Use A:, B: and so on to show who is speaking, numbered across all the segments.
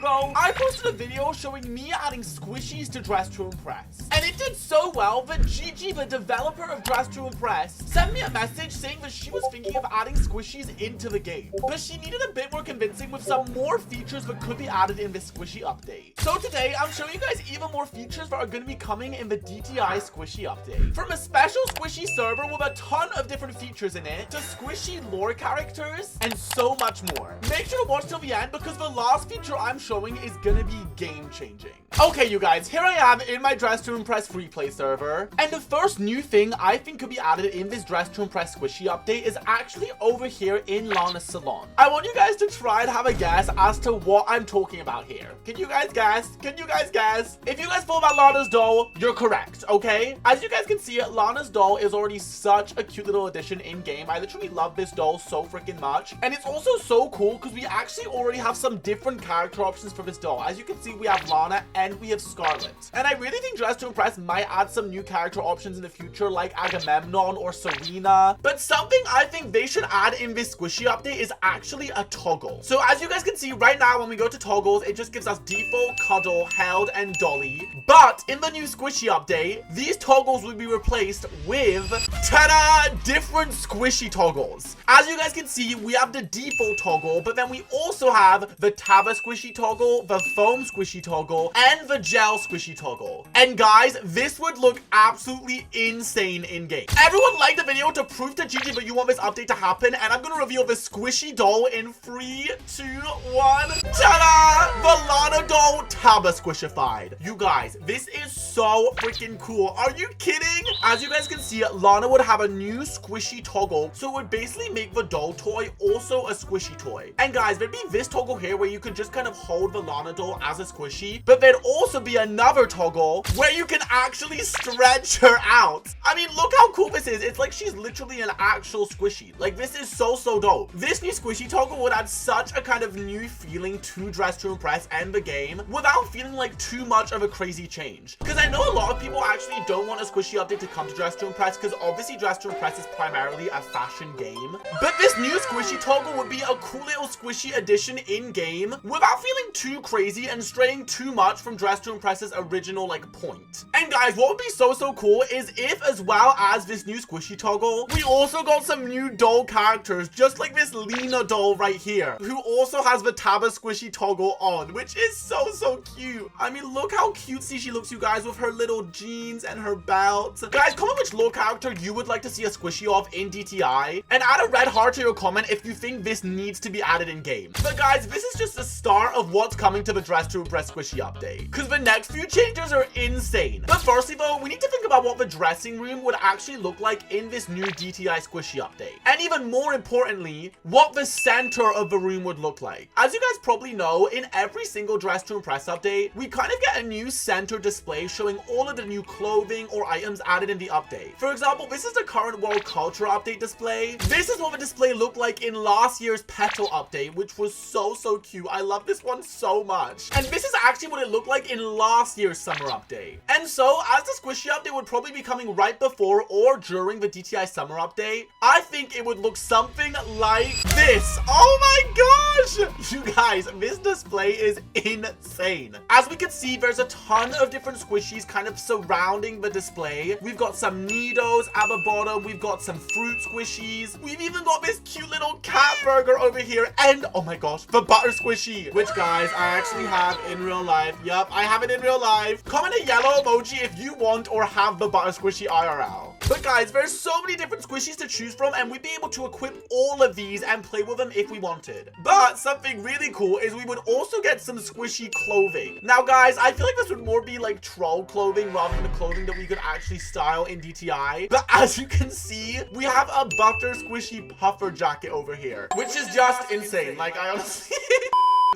A: ago, I posted a video showing me adding squishies to Dress to Impress. And it did so well that Gigi, the developer of Dress to Impress, sent me a message saying that she was thinking of adding squishies into the game. But she needed a bit more convincing with some more features that could be added in this squishy update. So today, I'm showing you guys even more features that are going to be coming in the DTI squishy update. From a special squishy server with a ton of different features in it, to squishy lore characters, and so much more. Make sure to watch till the end because the last feature I'm showing is gonna be game-changing. Okay, you guys, here I am in my Dress to Impress free play server, and the first new thing I think could be added in this Dress to Impress squishy update is actually over here in Lana's salon. I want you guys to try and have a guess as to what I'm talking about here. Can you guys guess? Can you guys guess? If you guys thought about Lana's doll, you're correct, okay? As you guys can see, Lana's doll is already such a cute little addition in-game. I literally love this doll so freaking much, and it's also so cool because we actually already have some different character options for this doll. As you can see, we have Lana and we have Scarlet. And I really think Dress to Impress might add some new character options in the future like Agamemnon or Serena. But something I think they should add in this squishy update is actually a toggle. So as you guys can see right now, when we go to toggles, it just gives us default, cuddle, held, and dolly. But in the new squishy update, these toggles will be replaced with, ta-da, different squishy toggles. As you guys can see, we have the default toggle, but then we also have the Taba squishy toggle, the foam squishy toggle, and the gel squishy toggle. And guys, this would look absolutely insane in game. Everyone like the video to prove to Gigi that you want this update to happen, and I'm gonna reveal the squishy doll in 3, 2, 1. Ta-da! The Lana doll Taba squishified. You guys, this is so freaking cool. Are you kidding? As you guys can see, Lana would have a new squishy toggle, so it would basically make the doll toy also a squishy toy. And guys, there'd be this toggle here where you could just kind of hold the Lana doll as a squishy, but there'd also be another toggle where you can actually stretch her out. I mean, look how cool this is. It's like she's literally an actual squishy. Like, this is so dope. This new squishy toggle would add such a kind of new feeling to Dress to Impress and the game without feeling like too much of a crazy change. Because I know a lot of people actually don't want a squishy update to come to Dress to Impress because obviously Dress to Impress is primarily a fashion game. But this new squishy toggle would be a cool little squishy addition in-game without feeling too crazy and straying too much from Dress to Impress's original like point. And guys, what would be so cool is if, as well as this new squishy toggle, we also got some new doll characters, just like this Lena doll right here, who also has the Taba squishy toggle on, which is so cute. I mean, look how cutesy she looks, you guys, with her little jeans and her belt. Guys, comment which lore character you would like to see a squishy of in DTI, and add a red heart to your comment if you think this needs to be added in game. But guys, this is just the start of what's coming to the Dress to Impress squishy update, because the next few changes are insane. But firstly though, we need to think about what the dressing room would actually look like in this new DTI squishy update, and even more importantly, what the center of the room would look like. As you guys probably know, in every single Dress to Impress update, we kind of get a new center display showing all of the new clothing or items added in the update. For example, this is the current world culture update display. This is what the display looked like in last year's petal update, which was so cute. I love this one so much. And this is actually what it looked like in last year's summer update. And so, as the squishy update would probably be coming right before or during the DTI summer update, I think it would look something like this. Oh my gosh! You guys, this display is insane. As we can see, there's a ton of different squishies kind of surrounding the display. We've got some Nidos at the bottom. We've got some fruit squishies. We've even got this cute little cat burger over here. And, oh my gosh, the butter squishy, which, guys, I actually have in real life. Yup, I have it in real life. Comment a yellow emoji if you want or have the butter squishy IRL. But guys, there's so many different squishies to choose from, and we'd be able to equip all of these and play with them if we wanted. But something really cool is we would also get some squishy clothing. Now guys, I feel like this would more be like troll clothing rather than the clothing that we could actually style in DTI. But as you can see, we have a butter squishy puffer jacket over here, which is just insane. Like, I honestly...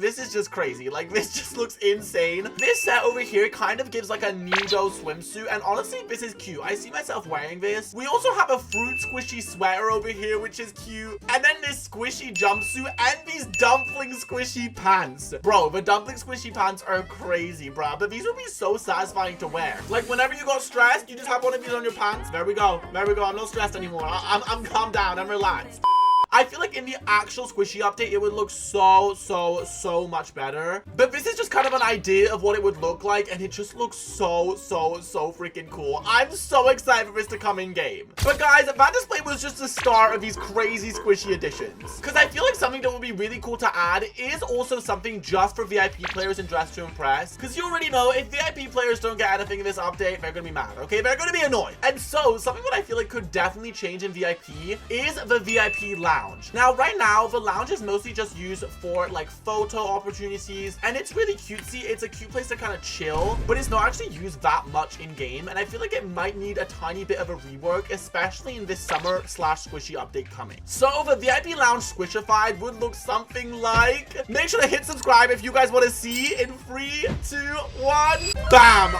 A: This is just crazy. Like, this just looks insane. This set over here kind of gives like a Nido swimsuit, and honestly, this is cute. I see myself wearing this. We also have a fruit squishy sweater over here, which is cute. And then this squishy jumpsuit and these dumpling squishy pants. Bro, the dumpling squishy pants are crazy, bro. But these would be so satisfying to wear. Like, whenever you got stressed, you just have one of these on your pants. There we go. There we go. I'm not stressed anymore. I'm calmed down. I'm relaxed. I feel like in the actual squishy update, it would look so much better. But this is just kind of an idea of what it would look like, and it just looks so freaking cool. I'm so excited for this to come in game. But guys, that display was just the start of these crazy squishy additions. Because I feel like something that would be really cool to add is also something just for VIP players in Dress to Impress. Because you already know, if VIP players don't get anything in this update, they're going to be mad, okay? They're going to be annoyed. And so, something that I feel like could definitely change in VIP is the VIP lounge. Now, right now, the lounge is mostly just used for, like, photo opportunities. And it's really cutesy. It's a cute place to kind of chill. But it's not actually used that much in-game. And I feel like it might need a tiny bit of a rework, especially in this summer/squishy update coming. So, the VIP lounge squishified would look something like... Make sure to hit subscribe if you guys want to see in 3, 2, 1. Bam!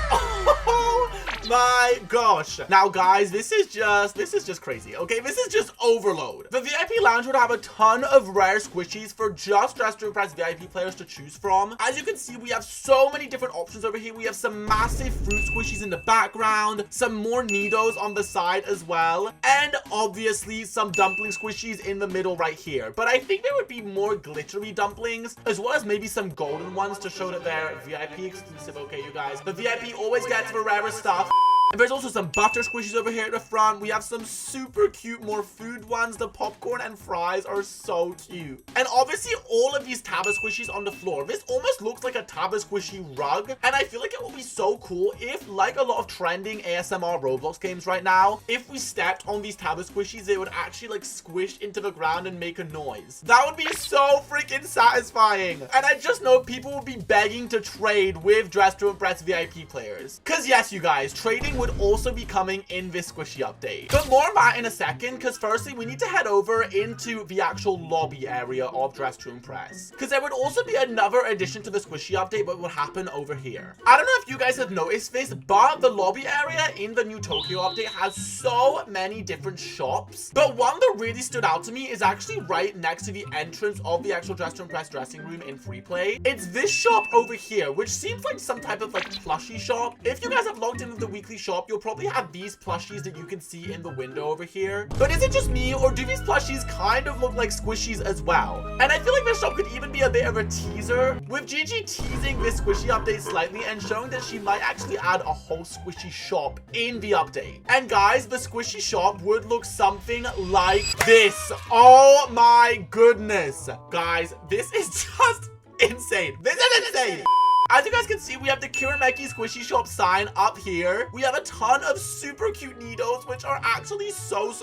A: Oh my gosh. Now, guys, this is just crazy, okay? This is just overload. The VIP lounge would have a ton of rare squishies for just Dress to Impress VIP players to choose from. As you can see, we have so many different options over here. We have some massive fruit squishies in the background, some more Nidos on the side as well, and obviously some dumpling squishies in the middle right here. But I think there would be more glittery dumplings, as well as maybe some golden ones to show that they're VIP exclusive, okay, you guys? The VIP always gets the rarest stuff. And there's also some butter squishies over here at the front. We have some super cute, more food ones. The popcorn and fries are so cute. And obviously, all of these Tabba squishies on the floor. This almost looks like a Tabba squishy rug. And I feel like it would be so cool if, like a lot of trending ASMR Roblox games right now, if we stepped on these Tabba squishies, they would actually, like, squish into the ground and make a noise. That would be so freaking satisfying. And I just know people would be begging to trade with Dress to Impress VIP players. Because yes, you guys, trading would also be coming in this squishy update. But more on that in a second, because firstly, we need to head over into the actual lobby area of Dress to Impress. Because there would also be another addition to the squishy update, but would happen over here. I don't know if you guys have noticed this, but the lobby area in the new Tokyo update has so many different shops. But one that really stood out to me is actually right next to the entrance of the actual Dress to Impress dressing room in free play. It's this shop over here, which seems like some type of like plushie shop. If you guys have logged into the weekly shop, you'll probably have these plushies that you can see in the window over here. But is it just me, or do these plushies kind of look like squishies as well? And I feel like this shop could even be a bit of a teaser, with Gigi teasing this squishy update slightly and showing that she might actually add a whole squishy shop in the update. And guys, the squishy shop would look something like this. Oh my goodness. Guys, this is just insane. This is insane. As you guys can see, we have the Kirameki Squishy Shop sign up here. We have a ton of super cute Nidos, which are actually so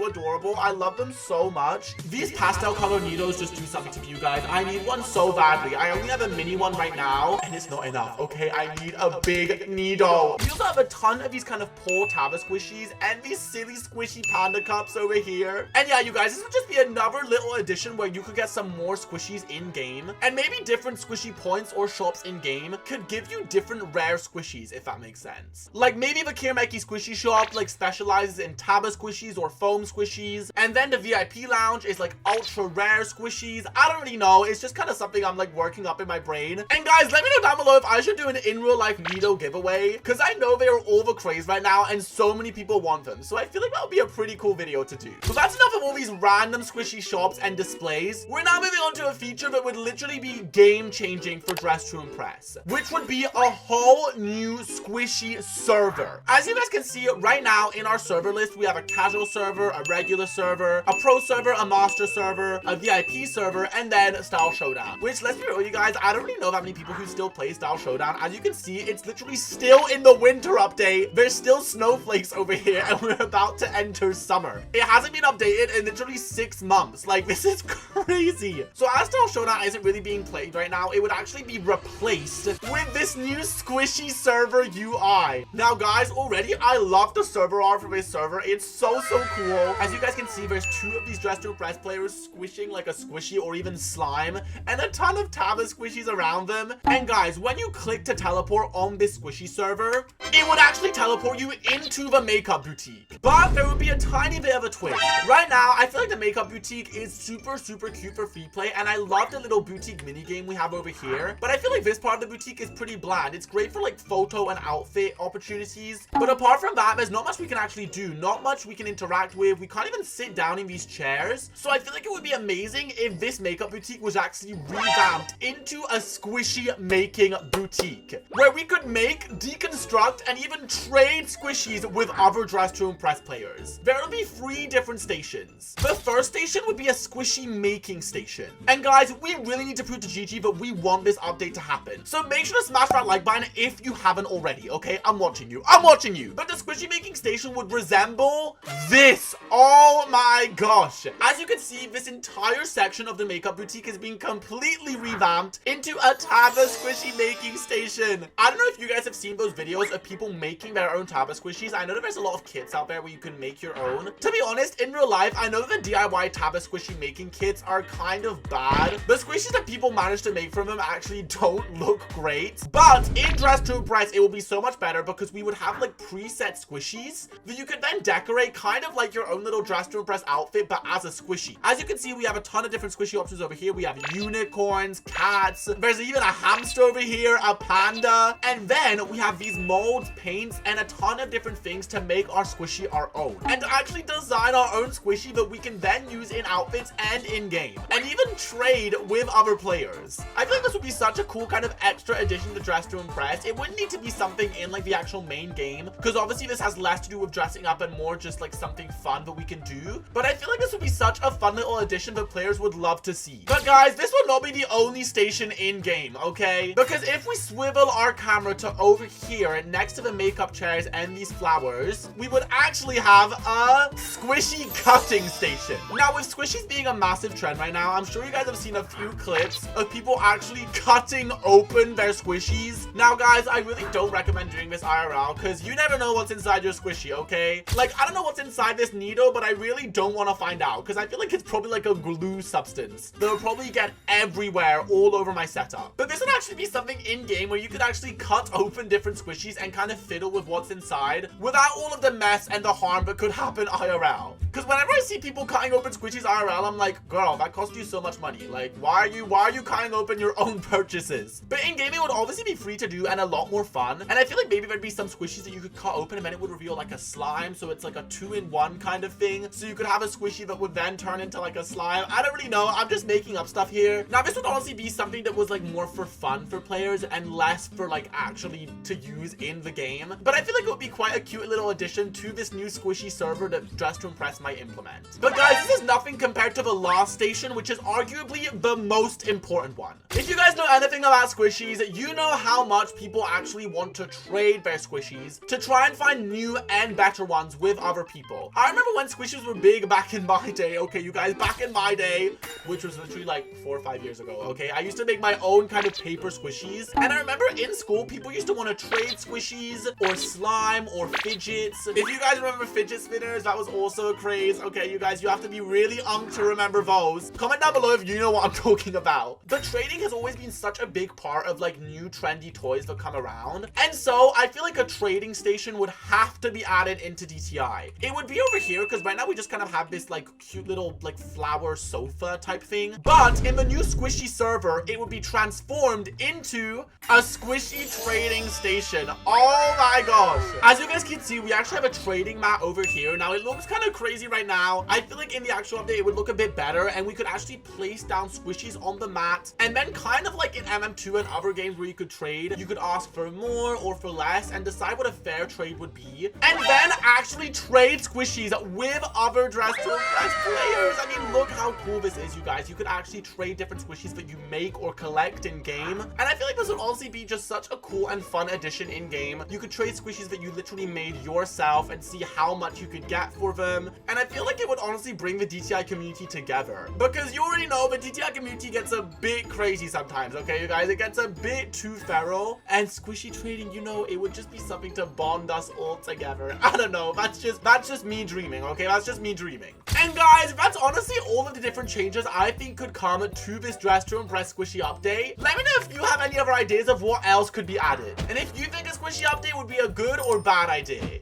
A: adorable. I love them so much. These pastel color Nidos just do something to me, you guys. I need one so badly. I only have a mini one right now, and it's not enough, okay? I need a big Nido. We also have a ton of these kind of poor Tabba squishies and these silly squishy panda cups over here. And yeah, you guys, this would just be another little addition where you could get some more squishies in-game, and maybe different squishy points or shops in-game could give you different rare squishies, if that makes sense. Like maybe the Kirameki Squishy Shop like specializes in Tabba squishies or foam squishies, and then the VIP lounge is like ultra rare squishies. I don't really know. It's just kind of something I'm like working up in my brain. And guys, let me know down below if I should do an in real life Nido giveaway, because I know they are all the craze right now and so many people want them. So I feel like that would be a pretty cool video to do. So that's enough of all these random squishy shops and displays. We're now moving on to a feature that would literally be game changing for Dress to Impress, which would be a whole new squishy server. As you guys can see right now in our server list, we have a casual server, a regular server, a pro server, a master server, a VIP server, and then Style Showdown. Which, let's be real, you guys, I don't really know that many people who still play Style Showdown. As you can see, it's literally still in the winter update. There's still snowflakes over here, and we're about to enter summer. It hasn't been updated in literally 6 months. Like, this is crazy. So as Style Showdown isn't really being played right now, it would actually be replaced with this new squishy server UI. Now guys, already I love the server art for this server. It's so cool. As you guys can see, there's 2 of these Dress to Impress players squishing like a squishy or even slime, and a ton of Tabba squishies around them. And guys, when you click to teleport on this squishy server, it would actually teleport you into the makeup boutique. But there would be a tiny bit of a twist. Right now, I feel like the makeup boutique is super cute for free play, and I love the little boutique mini game we have over here. But I feel like this part of the boutique is pretty bland. It's great for like photo and outfit opportunities, but apart from that, there's not much we can actually do. Not much we can interact with. We can't even sit down in these chairs. So I feel like it would be amazing if this makeup boutique was actually revamped into a squishy making boutique, where we could make, deconstruct, and even trade squishies with other Dress to Impress players. There will be 3 different stations. The first station would be a squishy making station. And guys, we really need to prove to Gigi that we want this update to happen. So make sure to smash that like button if you haven't already, okay? I'm watching you. I'm watching you. But the squishy making station would resemble this. Oh my gosh. As you can see, this entire section of the makeup boutique is being completely revamped into a Taba squishy making station. I don't know if you guys have seen those videos of people making their own Taba squishies. I know that there's a lot of kits out there where you can make your own. To be honest, in real life, I know that the DIY Taba squishy making kits are kind of bad. The squishies that people manage to make from them actually don't look great. But in Dress to Impress, it will be so much better because we would have like preset squishies that you could then decorate kind of like your own little Dress to Impress outfit, but as a squishy. As you can see, we have a ton of different squishy options over here. We have unicorns, cats, there's even a hamster over here, a panda, and then we have these molds, paints, and a ton of different things to make our squishy our own. And to actually design our own squishy that we can then use in outfits and in game, and even trade with other players. I feel like this would be such a cool kind of extra addition to Dress to Impress. It wouldn't need to be something in like the actual main game, because obviously this has less to do with dressing up and more just like something fun that we can do. But I feel like this would be such a fun little addition that players would love to see. But guys, this will not be the only station in game, okay? Because if we swivel our camera to over here next to the makeup chairs and these flowers, we would actually have a squishy cutting station. Now, with squishies being a massive trend right now, I'm sure you guys have seen a few clips of people actually cutting open their squishies. Now, guys, I really don't recommend doing this IRL because you never know what's inside your squishy, okay? Like, I don't know what's inside this needle, but I really don't want to find out because I feel like it's probably like a glue substance that will probably get everywhere all over my setup. But this would actually be something in-game where you could actually cut open different squishies and kind of fiddle with what's inside without all of the mess and the harm that could happen IRL. Because whenever I see people cutting open squishies IRL, I'm like, girl, that cost you so much money. Like, why are you cutting open your own purchases? But in game, it would obviously be free to do and a lot more fun. And I feel like maybe there'd be some squishies that you could cut open and then it would reveal like a slime. So it's like a 2-in-1 kind of thing. So you could have a squishy that would then turn into like a slime. I don't really know. I'm just making up stuff here. Now, this would honestly be something that was like more for fun for players and less for like actually to use in the game. But I feel like it would be quite a cute little addition to this new squishy server that Dress to Impress might implement. But guys, this is nothing compared to the last station, which is arguably the most important one. If you guys know anything about squishies, you know how much people actually want to trade their squishies to try and find new and better ones with other people. I remember when squishies were big back in my day, okay, you guys, back in my day, which was literally like 4 or 5 years ago, okay? I used to make my own kind of paper squishies, and I remember in school, people used to want to trade squishies or slime or fidgets. If you guys remember fidget spinners, that was also a craze. Okay, you guys, you have to be really to remember those. Comment down below if you know what I'm talking about. But trading has always been such a big part of like new trendy toys that come around. And so I feel like a trading station would have to be added into DTI. It would be over here because right now we just kind of have this like cute little like flower sofa type thing. But in the new squishy server, it would be transformed into a squishy trading station. Oh my gosh. As you guys can see, we actually have a trading mat over here. Now it looks kind of crazy right now. I feel like in the actual update, it would look a bit better and we could actually place down squishies on the mat. And then kind of like in MM2 and other games where you could trade, you could ask for more or for less and decide what a fair trade would be. And then actually trade squishies with other Dress to Impress players. I mean, look how cool this is, you guys. You could actually trade different squishies that you make or collect in game. And I feel like this would honestly be just such a cool and fun addition in game. You could trade squishies that you literally made yourself and see how much you could get for them. And I feel like it would honestly bring the DTI community together, because you already know the DTI community gets a bit crazy sometimes, okay, you guys? It gets a bit too feral, and squishy trading, you know, it would just be something to bond us all together. I don't know, that's just me dreaming, okay? That's just me dreaming. And guys, that's honestly all of the different changes I think could come to this Dress to Impress squishy update. Let me know if you have any other ideas of what else could be added, and if you think a squishy update would be a good or bad idea.